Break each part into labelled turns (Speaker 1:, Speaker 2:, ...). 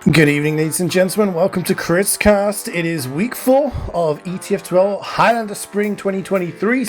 Speaker 1: Good evening, ladies and gentlemen. Welcome to KritzKast. It is week 4 of ETF2L Highlander Spring 2023.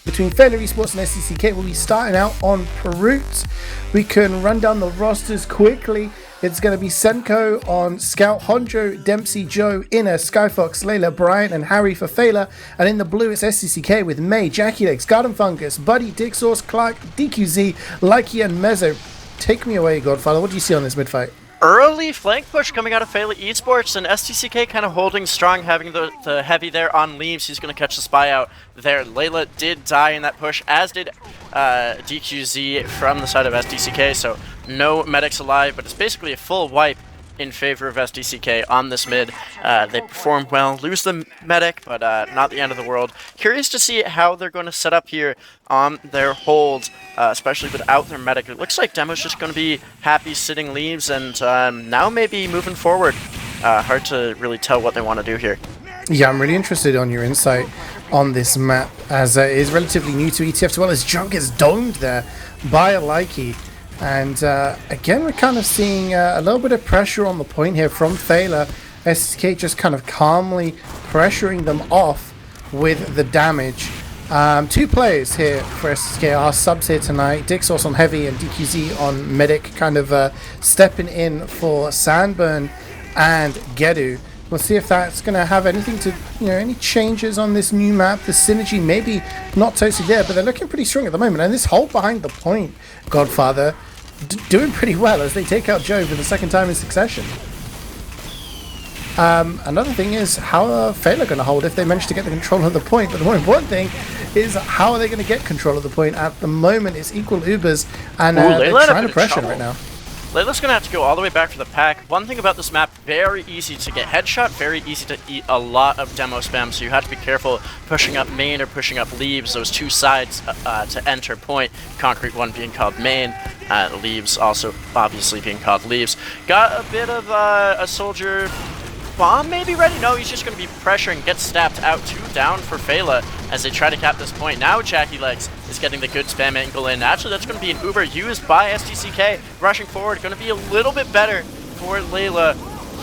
Speaker 1: Between Feila eSports and SDCK, we'll be starting out on Proot. We can run down the rosters quickly. It's going to be Senko on Scout, Honjo, Dempsey, Joe, Inner, Skyfox, Layla, Brian, and Harry for Feila. And in the blue, it's SDCK with May, Jackie Legs, Garden Fungus, Buddy, Dick Sauce, Clark, DQZ, Likey, and Mezzo. Take me away, Godfather. What do you see on this mid-fight?
Speaker 2: Early flank push coming out of Feila eSports, and SDCK kind of holding strong, having the heavy there on Leaves. He's going to catch the spy out there. Layla did die in that push, as did DQZ from the side of SDCK, so no medics alive, but it's basically a full wipe in favor of SDCK on this mid. They perform well, lose the medic, but not the end of the world. Curious to see how they're going to set up here on their hold, especially without their medic. It looks like Demo's just going to be happy sitting Leaves, and now maybe moving forward. Hard to really tell what they want to do here.
Speaker 1: Yeah, I'm really interested on your insight on this map, as it is relatively new to ETF2L, as Joe gets domed there by a Likey. And again, we're kind of seeing a little bit of pressure on the point here from Feila. SDK just kind of calmly pressuring them off with the damage. Two players here for SDK are subs here tonight. Dixos on Heavy and DQZ on Medic, kind of stepping in for Sandburn and Gedu. We'll see if that's going to have anything to, any changes on this new map. The synergy maybe not totally there, but they're looking pretty strong at the moment. And this hold behind the point, Godfather, doing pretty well as they take out Joe for the second time in succession. Another thing is, how are Feila going to hold if they manage to get the control of the point? But the more important thing is, how are they going to get control of the point? At the moment, it's equal Ubers, and they're trying to pressure right now.
Speaker 2: Layla's going to have to go all the way back for the pack. One thing about this map, very easy to get headshot, very easy to eat a lot of demo spam, so you have to be careful pushing up main or pushing up Leaves, those two sides to enter point. Concrete one being called main, Leaves also obviously being called Leaves. Got a bit of a soldier bomb maybe ready? No, he's just going to be pressuring, gets stabbed out, 2 down for Feila as they try to cap this point. Now Jackie Legs is getting the good spam angle in. Actually, that's going to be an Uber used by SDCK. Rushing forward, going to be a little bit better for Layla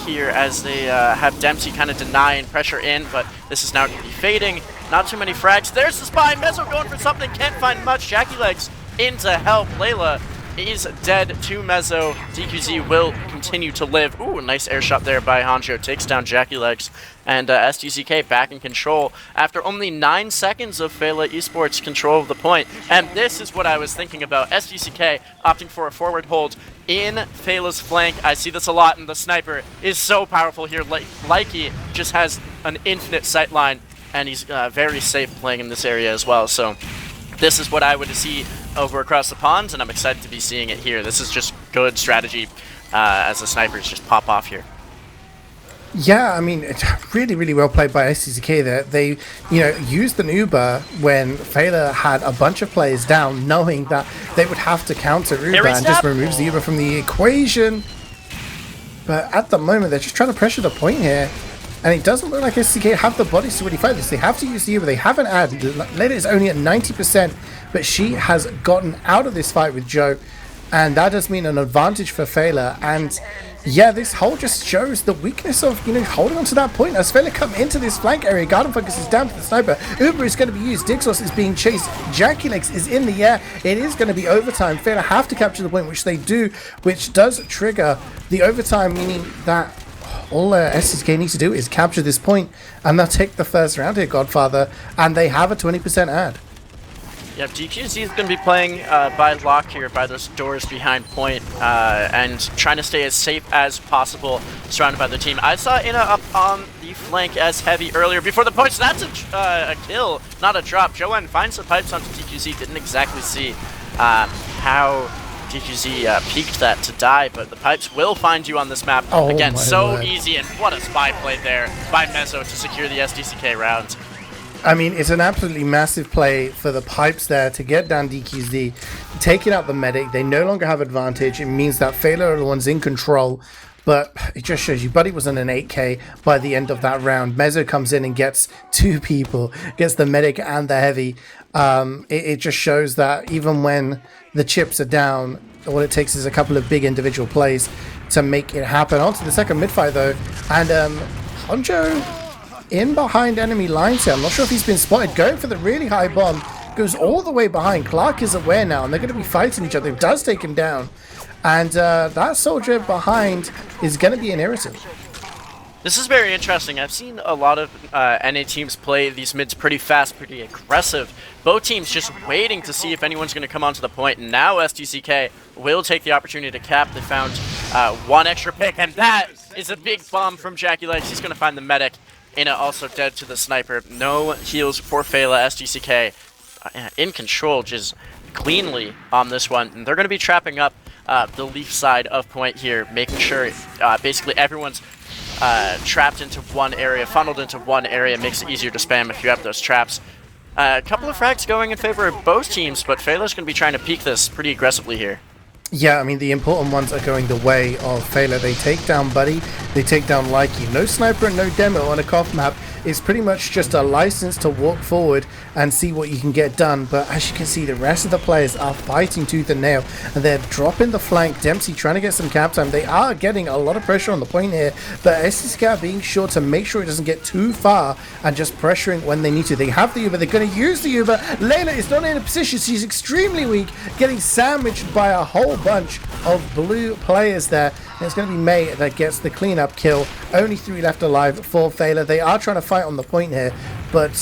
Speaker 2: here as they have Dempsey kind of denying pressure in, but this is now going to be fading. Not too many frags. There's the spy. Mezzo going for something, can't find much. Jackie Legs in to help Layla. He's dead to Mezzo. DQZ will continue to live. Ooh, nice air shot there by Honjo. Takes down Jackie Legs. And SDCK back in control after only 9 seconds of Feila eSports control of the point. And this is what I was thinking about. SDCK opting for a forward hold in Feila's flank. I see this a lot, and the sniper is so powerful here. Likey just has an infinite sight line, and he's very safe playing in this area as well. So this is what I would see over across the pond, and I'm excited to be seeing it here. This is just good strategy as the snipers just pop off here.
Speaker 1: Yeah, I mean, it's really, really well played by SDCK there. They, used an Uber when Feila had a bunch of players down, knowing that they would have to counter Uber, and just removes the Uber from the equation. But at the moment, they're just trying to pressure the point here. And it doesn't look like SDCK have the bodies to really fight this. They have to use the Uber. They haven't added. Layla is only at 90%, but she has gotten out of this fight with Joe. And that does mean an advantage for Feila. And yeah, this hold just shows the weakness of, holding on to that point. As Feila come into this flank area, Garden Focus is down to the sniper. Uber is going to be used. Dixos is being chased. Jackie Legs is in the air. It is going to be overtime. Feila have to capture the point, which they do, which does trigger the overtime, meaning that all SDK needs to do is capture this point, and they'll take the first round here, Godfather, and they have a 20% ad.
Speaker 2: Yeah, DQZ is going to be playing by lock here, by those doors behind point, and trying to stay as safe as possible, surrounded by the team. I saw Inna up on the flank as Heavy earlier before the point, so that's a kill, not a drop. Joanne finds the pipes onto DQZ, didn't exactly see how DQZ peaked that to die, but the pipes will find you on this map.
Speaker 1: Oh,
Speaker 2: again, so
Speaker 1: word.
Speaker 2: easy, and what a spy play there by Mezzo to secure the SDCK round.
Speaker 1: I mean, it's an absolutely massive play for the pipes there to get down DQZ, taking out the medic. They no longer have advantage. It means that Feila are the ones in control, but it just shows you Buddy was on an 8k by the end of that round. Mezzo comes in and gets 2 people, gets the medic and the heavy. It just shows that even when the chips are down, all it takes is a couple of big individual plays to make it happen. On to the second mid-fight, though, and Honjo in behind enemy lines here. I'm not sure if he's been spotted. Going for the really high bomb. Goes all the way behind. Clark is aware now, and they're going to be fighting each other. It does take him down. And that soldier behind is going to be an irritant.
Speaker 2: This is very interesting. I've seen a lot of NA teams play these mids pretty fast, pretty aggressive. Both teams just waiting to see if anyone's going to come onto the point. And now SDCK will take the opportunity to cap. They found one extra pick, and that is a big bomb from JackeyLegs. He's going to find the medic. Ina also dead to the sniper. No heals for Feila. SDCK in control just cleanly on this one. And they're going to be trapping up the Leaf side of point here, making sure basically everyone's trapped into one area, funneled into one area. Makes it easier to spam if you have those traps. A couple of frags going in favor of both teams, but Feila's going to be trying to peek this pretty aggressively here.
Speaker 1: Yeah, I mean, the important ones are going the way of Feila. They take down Buddy, they take down Likey. No sniper and no demo on a Koth map. It's pretty much just a license to walk forward and see what you can get done. But as you can see, the rest of the players are fighting tooth and nail, and they're dropping the flank. Dempsey trying to get some cap time. They are getting a lot of pressure on the point here, but SDCK are being sure to make sure it doesn't get too far and just pressuring when they need to. They have the Uber. They're going to use the Uber. Layla is not in a position. She's extremely weak, getting sandwiched by a whole bunch of blue players there. And it's going to be May that gets the cleanup kill. Only 3 left alive for Feila. They are trying to fight on the point here, but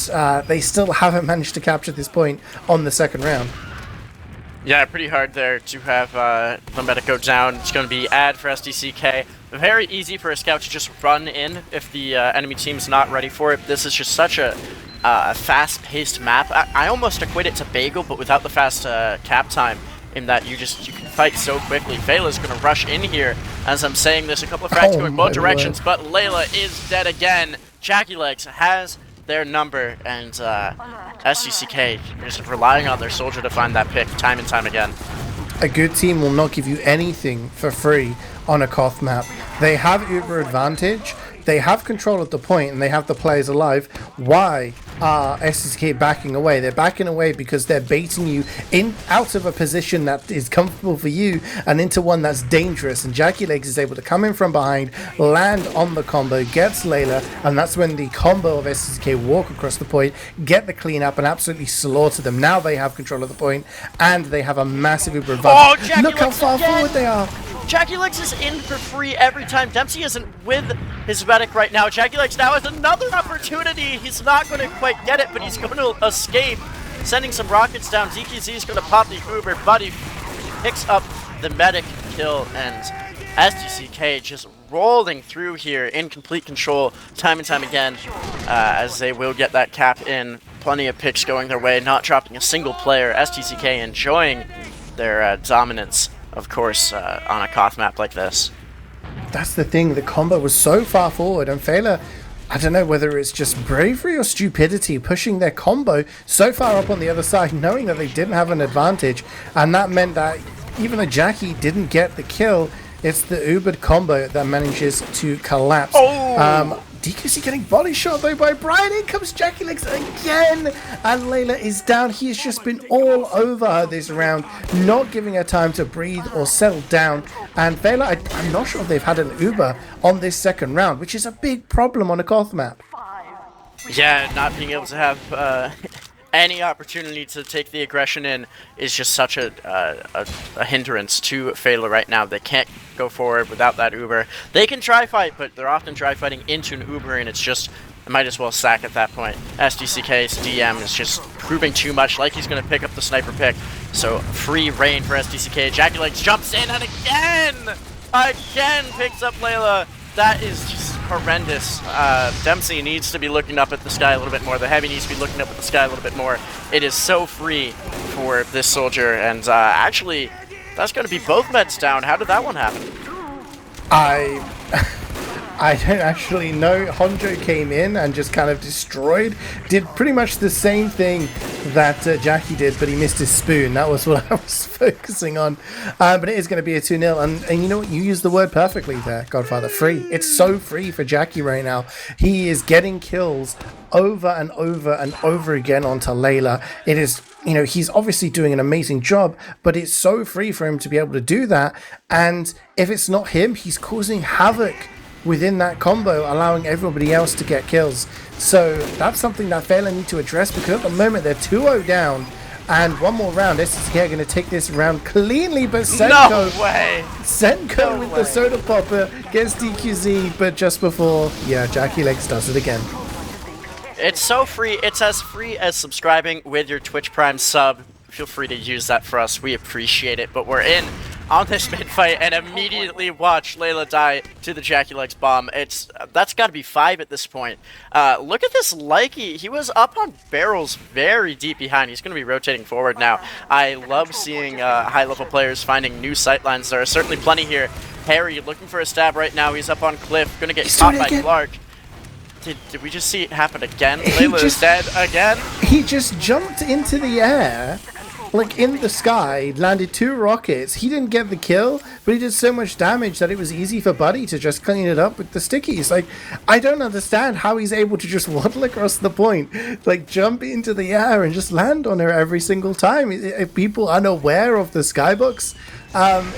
Speaker 1: they still haven't managed to capture this point on the second round.
Speaker 2: Yeah, pretty hard there to have the medic go down. It's going to be ad for SDCK. Very easy for a scout to just run in if the enemy team's not ready for it. This is just such a fast-paced map. I almost equate it to Bagel, but without the fast cap time, in that you can fight so quickly. Feila's going to rush in here. As I'm saying this, a couple of frags going both directions, but Layla is dead again. JackeyLegs has their number, and SDCK is relying on their soldier to find that pick time and time again.
Speaker 1: A good team will not give you anything for free on a Koth map. They have Uber advantage, they have control of the point, and they have the players alive. Why are SDCK backing away? They're backing away because they're baiting you out of a position that is comfortable for you and into one that's dangerous. And JackeyLegs is able to come in from behind, land on the combo, gets Layla, and that's when the combo of SDCK walk across the point, get the cleanup, and absolutely slaughter them. Now they have control of the point, and they have a massive Uber advantage.
Speaker 2: Oh,
Speaker 1: look how far forward they are.
Speaker 2: JackeyLegs is in for free every time. Dempsey isn't with his medic right now. JackeyLegs now has another opportunity. He's not going to quite get it, but he's going to escape. Sending some rockets down. DKZ is going to pop the Uber. Buddy picks up the medic kill, and SDCK just rolling through here in complete control time and time again, as they will get that cap in. Plenty of picks going their way, not dropping a single player. SDCK enjoying their dominance, of course, on a Koth map like this.
Speaker 1: That's the thing, the combo was so far forward, and Feila, I don't know whether it's just bravery or stupidity, pushing their combo so far up on the other side, knowing that they didn't have an advantage, and that meant that even though Jackie didn't get the kill, it's the Ubered combo that manages to collapse.
Speaker 2: Oh!
Speaker 1: DKC getting body shot though by Brian. In comes JackeyLegs again, and Layla is down. He has just been all over her this round, not giving her time to breathe or settle down. And Feila, I'm not sure if they've had an Uber on this second round, which is a big problem on a Koth map.
Speaker 2: Yeah, not being able to have any opportunity to take the aggression in is just such a hindrance to Feila right now. They can't go forward without that Uber. They can try fight, but they're often try fighting into an Uber, and it's just, might as well sack at that point. SDCK's DM is just proving too much, like he's going to pick up the sniper pick. So free reign for SDCK. JackeyLegs jumps in, and again picks up Layla. That is just horrendous. Dempsey needs to be looking up at the sky a little bit more. The Heavy needs to be looking up at the sky a little bit more. It is so free for this soldier, and actually, that's going to be both meds down. How did that one happen?
Speaker 1: I don't actually know. Honjo came in and just kind of did pretty much the same thing that Jackie did, but he missed his spoon. That was what I was focusing on. But it is going to be a 2-0, and you know what? You used the word perfectly there, Godfather. Free. It's so free for Jackie right now. He is getting kills over and over and over again onto Layla. It is you know, he's obviously doing an amazing job, but it's so free for him to be able to do that. And if it's not him, he's causing havoc within that combo, allowing everybody else to get kills. So that's something that Feila need to address, because at the moment they're 2-0 down. And one more round, SDCK are going to take this round cleanly, but Senko with the soda popper gets DQZ, but just before, yeah, Jackie Legs does it again.
Speaker 2: It's so free. It's as free as subscribing with your Twitch Prime sub. Feel free to use that for us. We appreciate it. But we're in on this mid fight and immediately watch Layla die to the Jackie Legs bomb. That's got to be 5 at this point. Look at this Likey. He was up on barrels very deep behind. He's going to be rotating forward now. I love seeing high-level players finding new sightlines. There are certainly plenty here. Harry looking for a stab right now. He's up on Cliff. Going to get caught by Clark. Did we just see it happen again? Layla is dead again?
Speaker 1: He just jumped into the air, like in the sky, landed 2 rockets. He didn't get the kill, but he did so much damage that it was easy for Buddy to just clean it up with the stickies. Like, I don't understand how he's able to just waddle across the point, like jump into the air and just land on her every single time. If people are unaware of the skybox,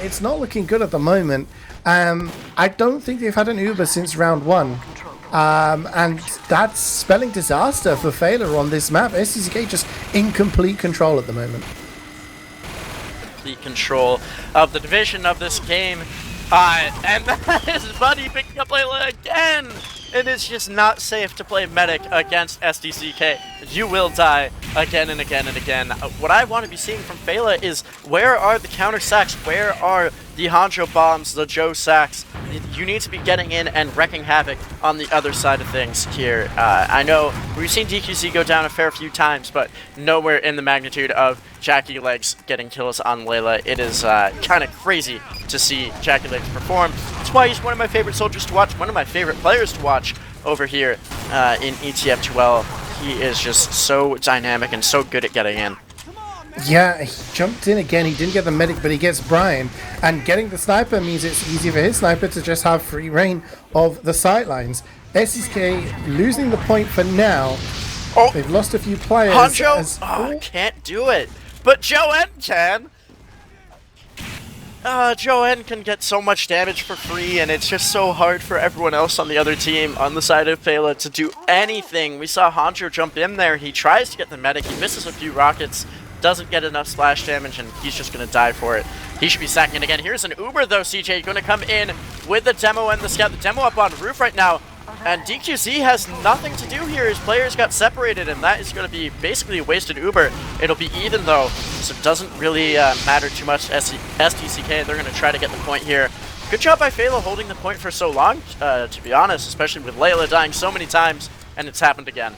Speaker 1: it's not looking good at the moment. I don't think they've had an Uber since round 1. And that's spelling disaster for Feila on this map. SDCK just in complete control at the moment.
Speaker 2: Complete control of the division of this game. And that is Buddy picking up Layla again. It is just not safe to play Medic against SDCK. You will die again and again and again. What I want to be seeing from Feila is, where are the counter sacks? Where are the Hanjo bombs, the Joe sacks? You need to be getting in and wrecking havoc on the other side of things here. I know we've seen DQZ go down a fair few times, but nowhere in the magnitude of Jackie Legs getting kills on Layla. It is kind of crazy to see Jackie Legs perform. That's why he's one of my favorite soldiers to watch, one of my favorite players to watch over here in ETF2L. He is just so dynamic and so good at getting in.
Speaker 1: Yeah, he jumped in again. He didn't get the medic, but he gets Brian. And getting the sniper means it's easy for his sniper to just have free reign of the sightlines. SDCK losing the point for now. Oh, they've lost a few players.
Speaker 2: Hanjo can't do it. But Joen can. Joen can get so much damage for free, and it's just so hard for everyone else on the other team on the side of Feila to do anything. We saw Hanjo jump in there. He tries to get the medic. He misses a few rockets. Doesn't get enough splash damage, and he's just going to die for it. He should be sacking it again. Here's an Uber, though, CeeJaey. Going to come in with the demo and the scout. The demo up on roof right now. And DQZ has nothing to do here. His players got separated, and that is going to be basically a wasted Uber. It'll be even, though, so it doesn't really matter too much. SDCK, they're going to try to get the point here. Good job by Feila holding the point for so long, to be honest, especially with Layla dying so many times, and it's happened again.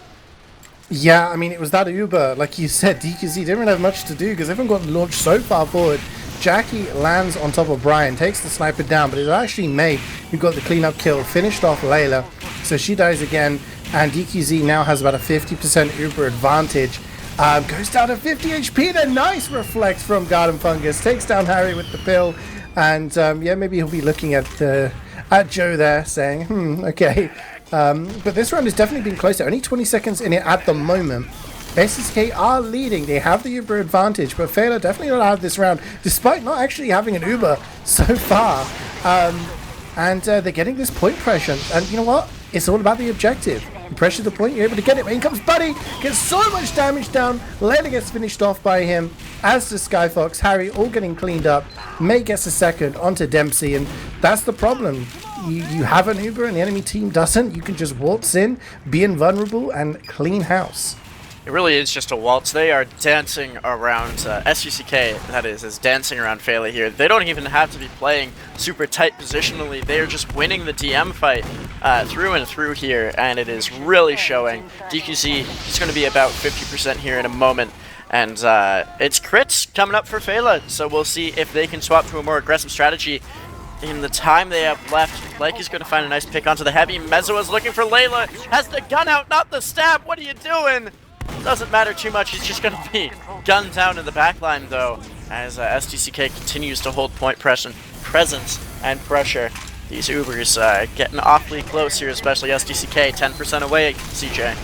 Speaker 1: Yeah, I mean, it was that Uber, like you said. DQZ didn't really have much to do because everyone got launched so far forward. Jackie lands on top of Brian, takes the sniper down, but it's actually May who got the cleanup kill, finished off Layla, so she dies again, and DQZ now has about a 50% Uber advantage. Goes down to 50 HP, then nice reflect from Garden Fungus, takes down Harry with the pill, and yeah, maybe he'll be looking at Joe there, saying, okay. But this round has definitely been closer. Only 20 seconds in it at the moment. SDCK are leading. They have the Uber advantage, but Feila definitely not out of this round, despite not actually having an Uber so far. And they're getting this point pressure. And you know what? It's all about the objective. You pressure the point, you're able to get it. But in comes Buddy, gets so much damage down. Layla gets finished off by him, as does Skyfox. Harry all getting cleaned up. May gets a second onto Dempsey, and that's the problem. You have an Uber and the enemy team doesn't. You can just waltz in, be invulnerable, and clean house.
Speaker 2: It really is just a waltz. They are dancing around, SDCK, that is dancing around Feila here. They don't even have to be playing super tight positionally. They are just winning the DM fight through and through here, and it is really showing. DQZ is going to be about 50% here in a moment. And it's crits coming up for Feila, so we'll see if they can swap to a more aggressive strategy in the time they have left. Like, going to find a nice pick onto the heavy. Mezzo is looking for Layla. Has the gun out, not the stab. What are you doing? Doesn't matter too much. He's just going to be gunned down in the backline, though, as SDCK continues to hold point presence and pressure. These Ubers getting awfully close here, especially SDCK, 10% away, CeeJaey.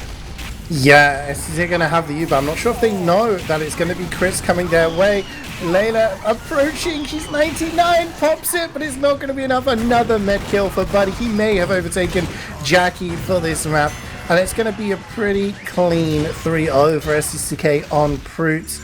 Speaker 1: Yeah, they're going to have the Uber. I'm not sure if they know that it's going to be Kritz coming their way. Layla approaching. She's 99, pops it, but it's not going to be enough. Another med kill for Buddy. He may have overtaken Jackie for this map. And it's going to be a pretty clean 3-0 for SDCK on Proot.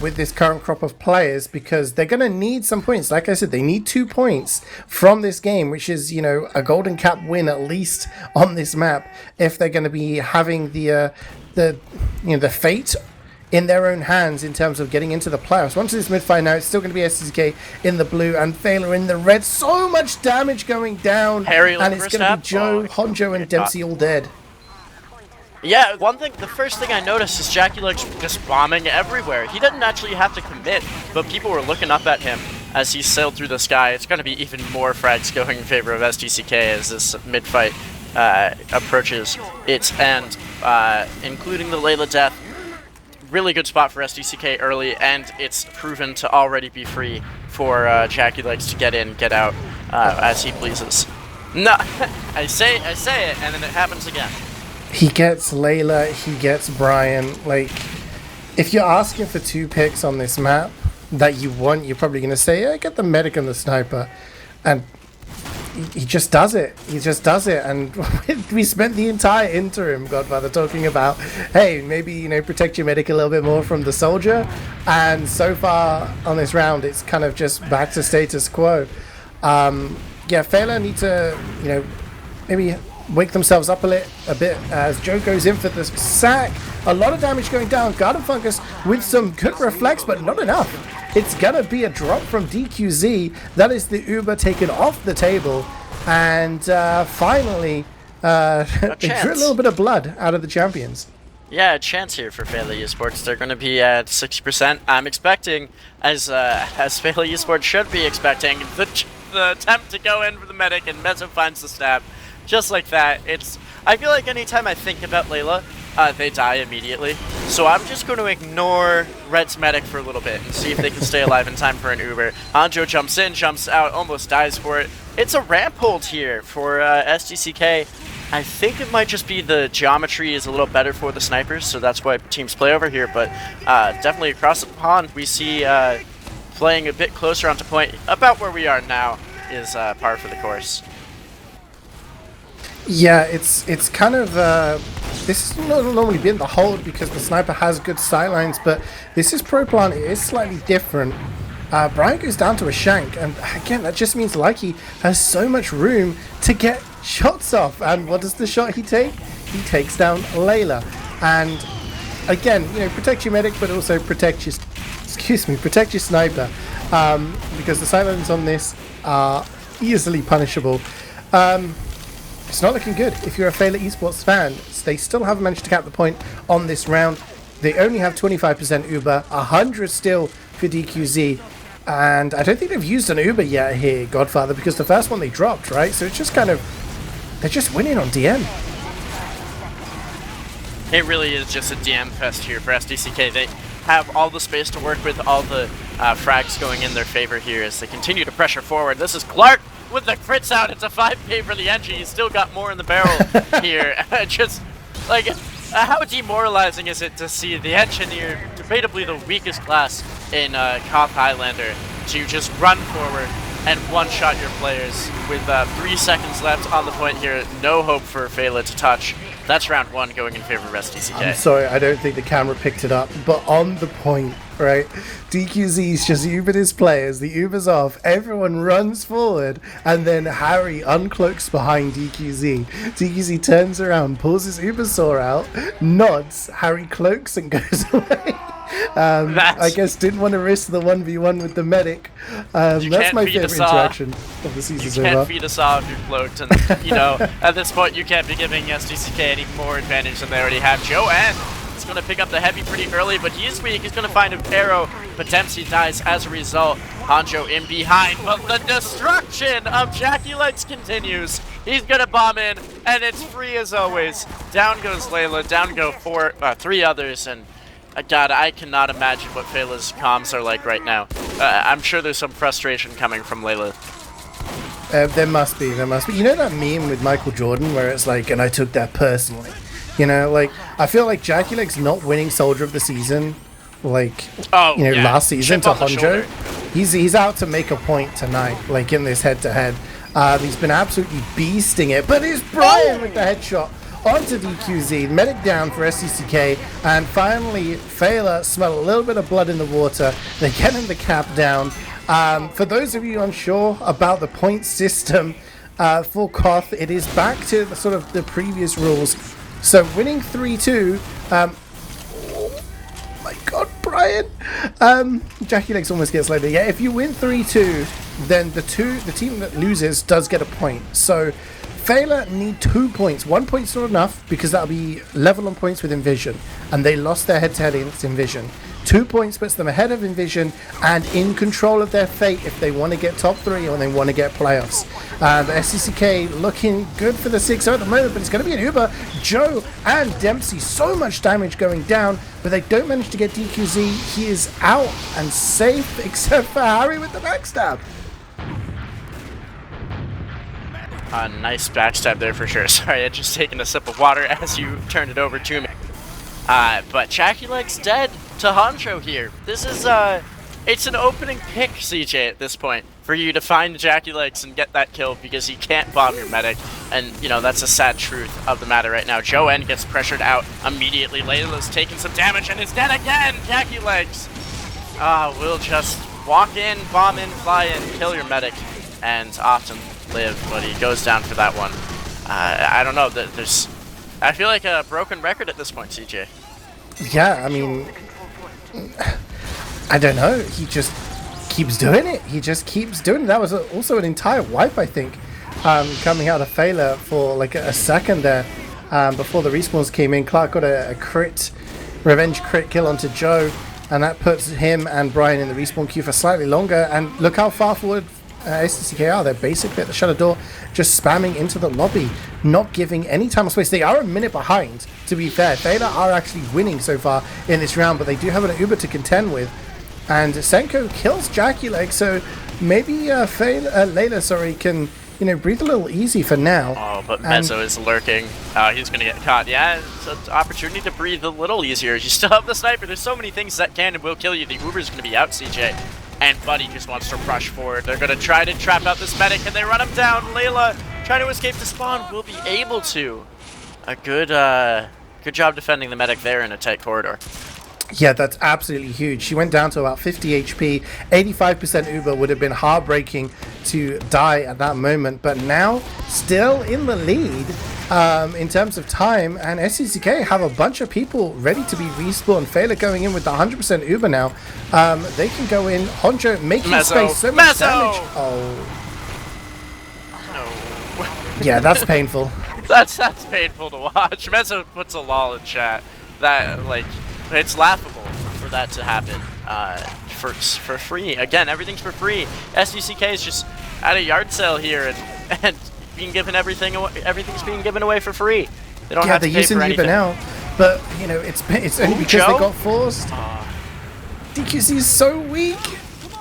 Speaker 1: With this current crop of players, because they're going to need some points. Like I said, they need 2 points from this game, which is, you know, a golden cap win at least on this map, if they're going to be having the fate in their own hands in terms of getting into the playoffs. Once this mid-fight now, it's still going to be SDCK in the blue and Feila in the red. So much damage going down, and it's going to be Joe, Honjo, and Dempsey all dead.
Speaker 2: Yeah, the first thing I noticed is Jackie Legs just bombing everywhere. He didn't actually have to commit, but people were looking up at him as he sailed through the sky. It's going to be even more frags going in favor of SDCK as this mid-fight approaches its end, including the Layla death. Really good spot for SDCK early, and it's proven to already be free for Jackie Legs to get in, get out as he pleases. No, I say it, and then it happens again.
Speaker 1: He gets Layla, he gets Brian. Like, if you're asking for 2 picks on this map that you want, you're probably going to say, yeah, get the medic and the sniper. And he just does it. He just does it. And we spent the entire interim, Godfather, talking about, hey, maybe, you know, protect your medic a little bit more from the soldier. And so far on this round, it's kind of just back to status quo. Yeah, Feila need to, you know, maybe wake themselves up a bit as Joe goes in for the sack. A lot of damage going down. Garden Fungus with some good reflex, but not enough. It's gonna be a drop from DQZ. That is the Uber taken off the table, and finally they drew a little bit of blood out of the champions.
Speaker 2: Yeah, a chance here for Feila eSports. They're going to be at 60%. I'm expecting, as Feila eSports should be expecting, the attempt to go in for the medic, and Mezzo finds the stab. Just like that. I feel like anytime I think about Layla, they die immediately. So I'm just going to ignore Red's medic for a little bit and see if they can stay alive in time for an Uber. Hanjo jumps in, jumps out, almost dies for it. It's a ramp hold here for SDCK. I think it might just be the geometry is a little better for the snipers, so that's why teams play over here. But definitely across the pond, we see playing a bit closer onto point. About where we are now is par for the course.
Speaker 1: Yeah, it's kind of this has not normally been the hold because the sniper has good sightlines, but this is Proplant. It is slightly different. Brian goes down to a shank, and again, that just means Likey has so much room to get shots off. And what does the shot he take? He takes down Layla. And again, you know, protect your medic, but also protect your sniper, because the sightlines on this are easily punishable. It's not looking good if you're a Feila eSports fan. They still haven't managed to cap the point on this round. They only have 25% Uber, 100 still for DQZ. And I don't think they've used an Uber yet here, Godfather, because the first one they dropped, right? So it's just kind of, they're just winning on DM.
Speaker 2: It really is just a DM fest here for SDCK. They have all the space to work with, all the frags going in their favor here as they continue to pressure forward. This is Clark with the crits out. It's a 5k for the Engie. He's still got more in the barrel here. Just, like, how demoralizing is it to see the engineer, debatably the weakest class in KOF Highlander, to just run forward and one-shot your players with 3 seconds left on the point here. No hope for Feila to touch. That's round 1 going in favor of SDCK.
Speaker 1: I'm sorry, I don't think the camera picked it up, but on the point, right? DQZ's just Ubered his players, the Uber's off, everyone runs forward, and then Harry uncloaks behind DQZ. DQZ turns around, pulls his Uber saw out, nods, Harry cloaks and goes away. I guess didn't want to risk the 1v1 with the medic. That's my favorite interaction of the season so far.
Speaker 2: You can't feed a saw if you're cloaked, and you know, at this point you can't be giving SDCK any more advantage than they already have. Joe and He's going to pick up the heavy pretty early, but he is weak. He's going to find an arrow, but Dempsey dies as a result. Hanjo in behind, but the destruction of JackeyLegs continues. He's going to bomb in, and it's free as always. Down goes Layla, down go three others, and God, I cannot imagine what Feila's comms are like right now. I'm sure there's some frustration coming from Layla.
Speaker 1: There must be. You know that meme with Michael Jordan where it's like, and I took that personally? You know, like, I feel like JackeyLegs not winning Soldier of the Season, like, last season to Hanjo. He's out to make a point tonight, like, in this head-to-head. He's been absolutely beasting it, but it's Brian with the headshot onto DQZ, medic down for SDCK, and finally Feila smell a little bit of blood in the water. They're getting the cap down. For those of you unsure about the point system for Koth, it is back to the, sort of the previous rules. So winning 3-2, oh my god, Brian! JackeyLegs almost gets later. Yeah, if you win 3-2, then the team that loses does get a point. So Feila need 2 points. 1 point's not enough because that'll be level on points with Envision, and they lost their head-to-head against Envision. 2 points puts them ahead of Envision and in control of their fate if they want to get top 3 or they want to get playoffs. The SDCK looking good for the 6-0 at the moment, but it's going to be an Uber. Joe and Dempsey, so much damage going down, but they don't manage to get DQZ. He is out and safe, except for Harry with the backstab.
Speaker 2: Nice backstab there for sure. Sorry, I had just taken a sip of water as you turned it over to me. But JackeyLegs dead to Hanjo here. This is, it's an opening pick, CeeJaey, at this point, for you to find JackeyLegs and get that kill because he can't bomb your medic. And, you know, that's a sad truth of the matter right now. Joe N gets pressured out immediately. Layla's taking some damage and is dead again. JackeyLegs will just walk in, bomb in, fly in, kill your medic, and often live, but he goes down for that one. I don't know, I feel like a broken record at this point, CeeJaey.
Speaker 1: Yeah, I mean, I don't know. He just keeps doing it. That was also an entire wipe, I think, coming out of Feila for like a second there before the respawns came in. Clark got a revenge crit kill onto Joe, and that puts him and Brian in the respawn queue for slightly longer. And look how far forward SDCK are. They're basically at the shutter door, just spamming into the lobby, not giving any time or space. They are a minute behind, to be fair. Feila are actually winning so far in this round, but they do have an Uber to contend with. And Senko kills JackeyLegs, so maybe Layla, can, you know, breathe a little easy for now.
Speaker 2: Oh, but Mezzo is lurking. He's going to get caught. Yeah, it's an opportunity to breathe a little easier. You still have the sniper. There's so many things that can and will kill you. The Uber's going to be out, CeeJaey. And Buddy just wants to rush forward. They're going to try to trap out this medic, and they run him down. Layla, trying to escape the spawn, will be able to. A good job defending the medic there in a tight corridor.
Speaker 1: Yeah, that's absolutely huge. She went down to about 50 HP. 85% Uber would have been heartbreaking to die at that moment, but now still in the lead in terms of time, and SDCK have a bunch of people ready to be respawned. Feila going in with the 100% Uber now. They can go in. Hanjo making space, so much damage. Oh. No. Yeah, that's painful.
Speaker 2: That's painful to watch. Mezzo puts a lol in chat. That, like, it's laughable for that to happen for free. Again, everything's for free. SDCK is just at a yard sale here and being given everything away. Everything's being given away for free. They don't have to pay for anything. Yeah, they're using Uber now, but you know it's only because Joe?
Speaker 1: They got forced. DQC is so weak,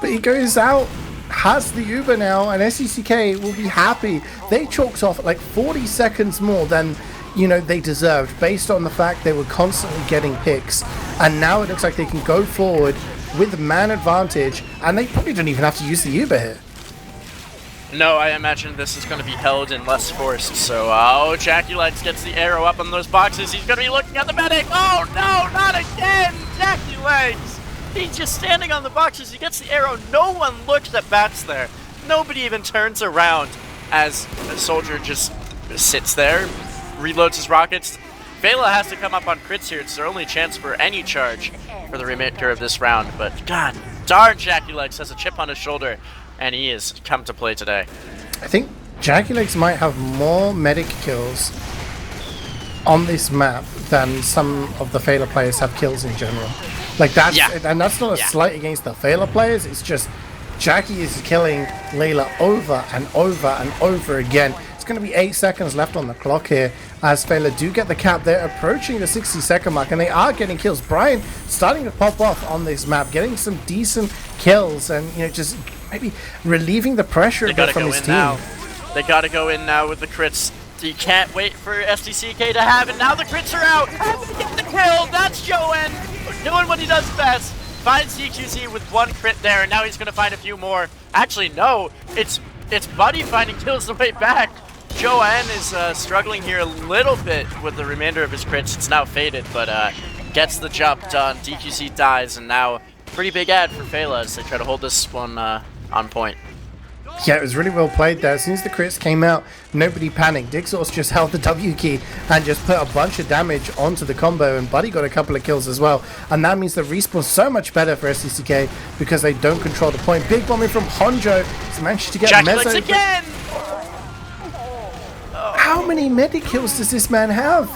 Speaker 1: but he goes out, has the Uber now, and SDCK will be happy. They chalked off like 40 seconds more than, you know, they deserved based on the fact they were constantly getting picks, and now it looks like they can go forward with man advantage, and they probably don't even have to use the Uber here.
Speaker 2: No, I imagine this is going to be held in less force, so JackeyLegs gets the arrow up on those boxes. He's going to be looking at the medic. Oh no, not again! JackeyLegs! He's just standing on the boxes. He gets the arrow. No one looks at bats there. Nobody even turns around as a soldier just sits there, reloads his rockets. Feila has to come up on crits here. It's their only chance for any charge for the remainder of this round. But god darn, JackeyLegs has a chip on his shoulder, and he has come to play today.
Speaker 1: I think JackeyLegs might have more medic kills on this map than some of the Feila players have kills in general. Like that's and that's not a slight against the Feila players. It's just Jackie is killing Layla over and over and over again. It's going to be 8 seconds left on the clock here as Feila do get the cap. They're approaching the 60-second mark and they are getting kills. Brian starting to pop off on this map, getting some decent kills and, you know, just maybe relieving the pressure a bit from his team.
Speaker 2: Now. They got to go in now with the crits. You can't wait for SDCK to have it. Now the crits are out. Having to get the kill. That's Joen doing what he does best. Finds DQZ with 1 crit there, and now he's going to find a few more. Actually, no. It's Buddy finding kills the way back. Joen is struggling here a little bit with the remainder of his crits. It's now faded, but gets the job done. DQZ dies, and now pretty big ad for Feila as they try to hold this one on point.
Speaker 1: Yeah, it was really well played there. As soon as the crits came out, nobody panicked. Dixos just held the W key and just put a bunch of damage onto the combo, and Buddy got a couple of kills as well. And that means the respawn's so much better for SDCK because they don't control the point. Big bombing from Honjo. He's managed to get Mezzo.
Speaker 2: Again!
Speaker 1: How many medic kills does this man have?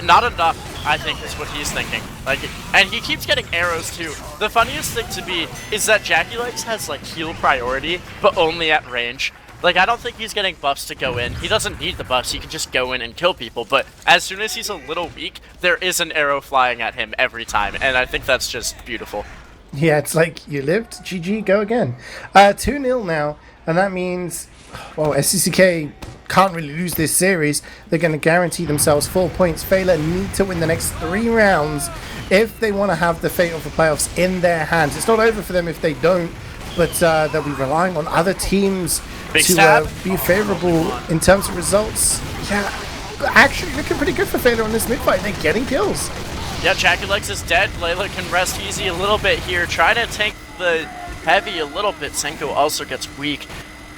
Speaker 2: Not enough, I think, is what he's thinking. Like, and he keeps getting arrows too. The funniest thing to me is that Jackie Legs has like heal priority, but only at range. Like, I don't think he's getting buffs to go in. He doesn't need the buffs. He can just go in and kill people. But as soon as he's a little weak, there is an arrow flying at him every time, and I think that's just beautiful.
Speaker 1: Yeah, it's like you lived. GG, go again. 2-0 now, and that means, well, SDCK can't really lose this series. They're going to guarantee themselves 4 points. Feila need to win the next 3 rounds if they want to have the fate of the playoffs in their hands. It's not over for them if they don't, but they'll be relying on other teams to be favorable in terms of results. Yeah, actually looking pretty good for Feila on this mid-fight. They're getting kills.
Speaker 2: Yeah, Jackie Legs is dead. Layla can rest easy a little bit here. Try to tank the heavy a little bit. Senko also gets weak.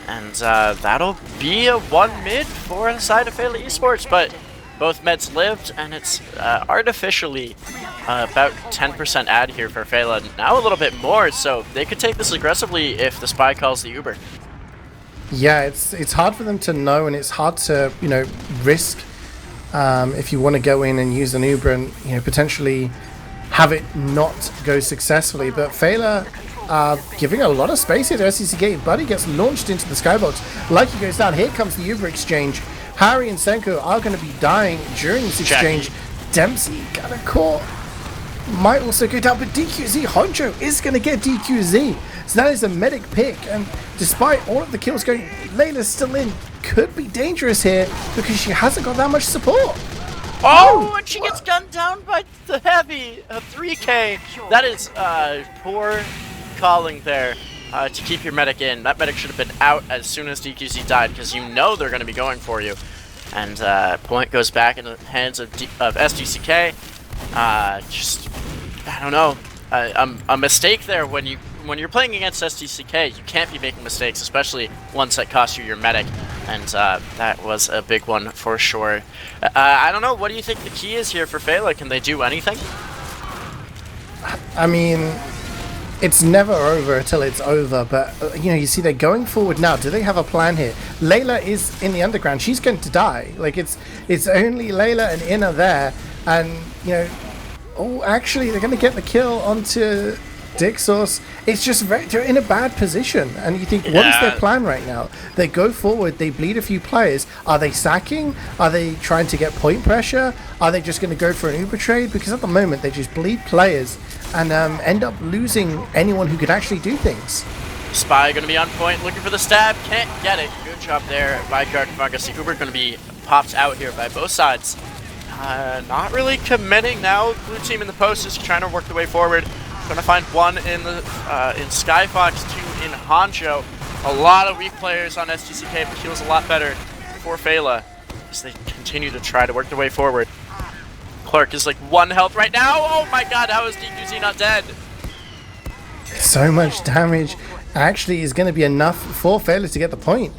Speaker 2: And that'll be a 1 mid for the side of Feila eSports, but both meds lived, and it's artificially about 10% ad here for Feila. Now a little bit more, so they could take this aggressively if the spy calls the Uber.
Speaker 1: Yeah, it's hard for them to know, and it's hard to, you know, risk if you want to go in and use an Uber and, you know, potentially have it not go successfully. But Feila giving a lot of space here to SDCK. Buddy gets launched into the skybox. Lucky goes down. Here comes the Uber exchange. Harry and Senko are going to be dying during this exchange. Dempsey got a caught. Might also go down, but DQZ, Honcho is going to get DQZ. So that is a medic pick, and despite all of the kills going, Layla's still in. Could be dangerous here because she hasn't got that much support.
Speaker 2: Oh, and she gets gunned down by the heavy 3K. That is poor calling there to keep your medic in. That medic should have been out as soon as DQZ died because you know they're going to be going for you. And point goes back in the hands of SDCK. Just, I don't know, a mistake there when you're playing against SDCK. You can't be making mistakes, especially ones that cost you your medic. And that was a big one for sure. I don't know, what do you think the key is here for Feila? Can they do anything?
Speaker 1: I mean, it's never over until it's over, but you know, you see they're going forward now. Do they have a plan here? Layla is in the underground. She's going to die. Like, it's only Layla and Inna there, and you know, oh, actually they're going to get the kill onto Dixos. It's just they're in a bad position, and you think, what is their plan right now? They go forward, they bleed a few players. Are they sacking? Are they trying to get point pressure? Are they just going to go for an Uber trade? Because at the moment they just bleed players and end up losing anyone who could actually do things.
Speaker 2: Spy going to be on point, looking for the stab, can't get it. Good job there by Gardenfungus. The Uber going to be popped out here by both sides. Not really committing now. Blue team in the post is trying to work the way forward. Going to find one in the in Skyfox, two in Honcho. A lot of weak players on SDCK, but feels a lot better for Feila as they continue to try to work their way forward. Clark is like 1 health right now. Oh my god, how is DQZ not dead?
Speaker 1: So much damage actually is going to be enough for Feila to get the point.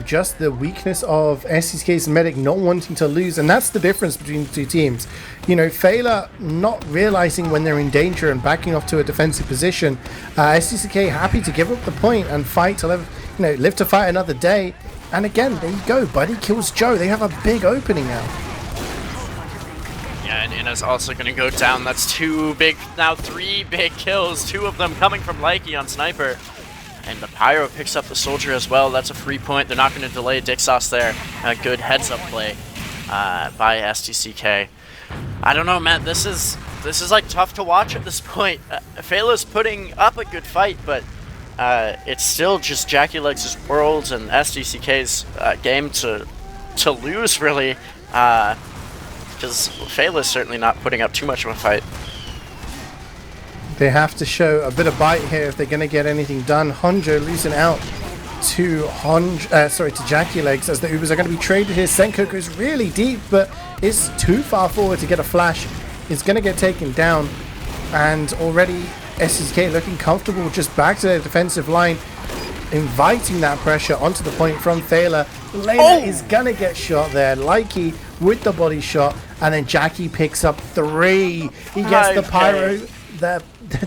Speaker 1: Just the weakness of SDCK's medic not wanting to lose, and that's the difference between the two teams. You know, Feila not realizing when they're in danger and backing off to a defensive position. SDCK happy to give up the point and fight to live to fight another day. And again, there you go, Buddy kills Joe. They have a big opening now.
Speaker 2: And Ina's also going to go down. That's two big, now three big kills. Two of them coming from Likey on Sniper. And the Pyro picks up the Soldier as well. That's a free point. They're not going to delay Dixos there. A good heads-up play by SDCK. I don't know, man. This is like tough to watch at this point. Feila's putting up a good fight, but it's still just Jackie Legs' world and SDCK's game to lose, really. Because Feila's certainly not putting up too much of a fight.
Speaker 1: They have to show a bit of bite here if they're going to get anything done. Honjo losing out to Jackie Legs as the Ubers are going to be traded here. Senko goes really deep, but it's too far forward to get a flash. It's going to get taken down, and already SDCK looking comfortable just back to their defensive line, inviting that pressure onto the point from Feila. Layla is going to get shot there. Likey with the body shot, and then Jackie picks up 3. He gets the Pyro, the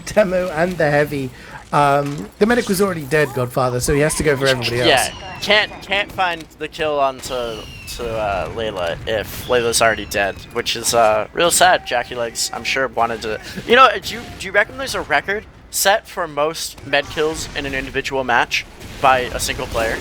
Speaker 1: demo, and the heavy. The medic was already dead, Godfather, so he has to go for everybody else.
Speaker 2: Yeah, can't find the kill onto Layla if Layla's already dead, which is real sad. Jackie Legs, I'm sure, wanted to... You know, do you reckon there's a record set for most med kills in an individual match by a single player?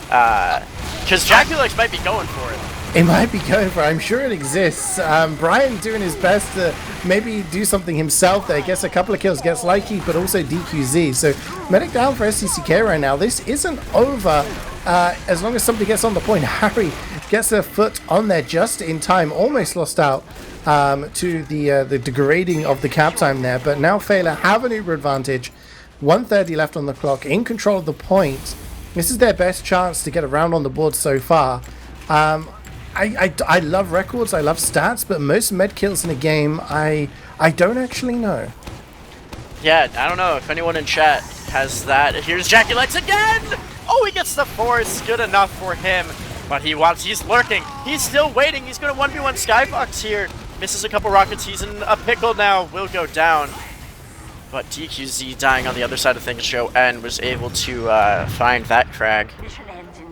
Speaker 2: Because Jackie Legs might be going for it.
Speaker 1: It might be going for it. I'm sure it exists. Brian doing his best to maybe do something himself there. Gets a couple of kills, gets Likey, but also DQZ. So medic down for SDCK right now. This isn't over as long as somebody gets on the point. Harry gets their foot on there just in time. Almost lost out to the degrading of the cap time there. But now Feila have an Uber advantage. 1:30 left on the clock. In control of the point. This is their best chance to get a round on the board so far. I love records, I love stats, but most med kills in a game, I don't actually know.
Speaker 2: Yeah, I don't know if anyone in chat has that. Here's Jackie Legs again! Oh, he gets the force. Good enough for him. But he's lurking. He's still waiting. He's going to 1v1 Skybox here. Misses a couple rockets. He's in a pickle now. Will go down. But DQZ dying on the other side of things, Joe N was able to find that crag.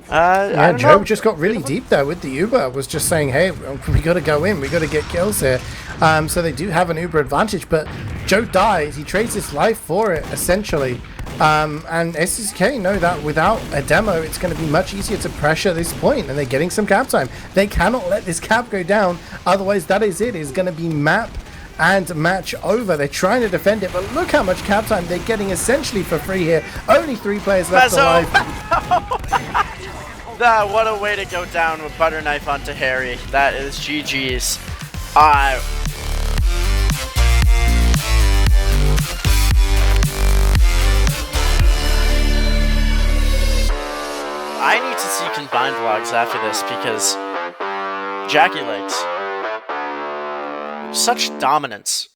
Speaker 1: Yeah, Joe just got really deep there with the Uber. Was just saying, hey, we got to go in. We got to get kills here. So they do have an Uber advantage, but Joe dies. He trades his life for it, essentially. And SDCK know that without a demo, it's going to be much easier to pressure this point, and they're getting some cap time. They cannot let this cap go down. Otherwise, that is it. It's going to be map and match over. They're trying to defend it, but look how much cap time they're getting essentially for free here. Only 3 players left alive.
Speaker 2: What a way to go down with butter knife onto Harry. That is GG's. I need to see combined vlogs after this because Jackie Legs, such dominance